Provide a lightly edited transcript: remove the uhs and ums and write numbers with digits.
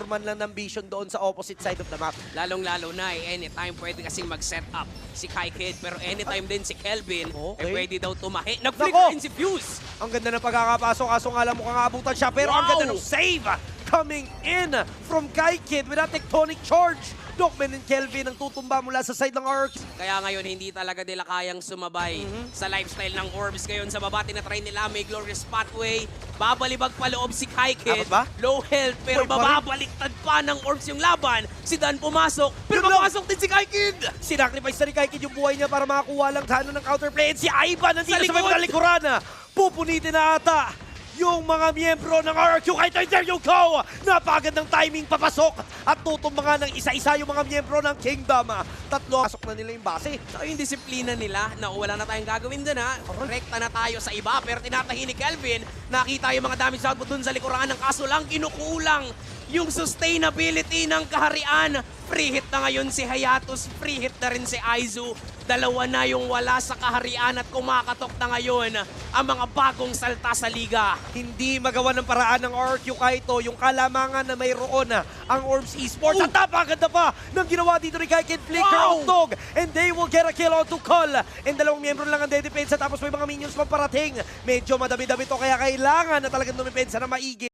man lang ng vision doon sa opposite side of the map. Lalong-lalo na anytime pwede kasing mag-set up si Kai Kid, pero anytime din si Kelvin, Okay. pwede daw tumahi. Nako! Nag-flicker in si Fuse! Ang ganda ng pagkakapasok, kaso nga lang mukhang abutan siya, pero ang Wow! ganda ng save coming in from Kai Kid with a tectonic charge. Dogman and Kelvin ang tutumba mula sa side ng Arcs. Kaya ngayon, hindi talaga nila kayang sumabay sa lifestyle ng Orbs ngayon. Sa baba, tinatry nila, may Glorious Pathway. Babalibag pa loob si Kai Kid. Dapat ba? Low health, pero Uy, parang- mababaliktad pa ng Orbs yung laban. Si Dan pumasok, pero Yun lang. papasok din si Kai Kid! Sinacrifice na ni Kai Kid yung buhay niya para makakuha lang sana ng counterplay. And si Ivan nandito Sa sa may likod! likuran. Pupunitin na ata yung mga miyembro ng RQ. Kahit there you go! Napagandang timing papasok at tutumba ng isa-isa yung mga miyembro ng Kingdom. Tatlo, pasok na nila yung base. So yung disiplina nila, na wala na tayong gagawin dun ha. Rekta na tayo sa iba, pero tinatahi ni Kelvin. Nakita yung mga damage output dun sa likuran ng kaso lang kinukulang yung sustainability ng kaharian. Free hit na ngayon si Hayatus, free hit na rin si Aizu. Dalawa na yung wala sa kaharian at kumakatok na ngayon ang mga bagong salta sa liga. Hindi magawa ng paraan ng RQ Kaito yung kalamangan na mayroon ang Orbs Esports. At napakaganda pa ng ginawa dito ni Kai Kid. Flicker Wow! of Dog and they will get a kill on to call. And dalawang miyembro lang ang dedepensa tapos may mga minions pang parating. Medyo madami-dami to kaya kailangan na talagang dumipensa na maigi.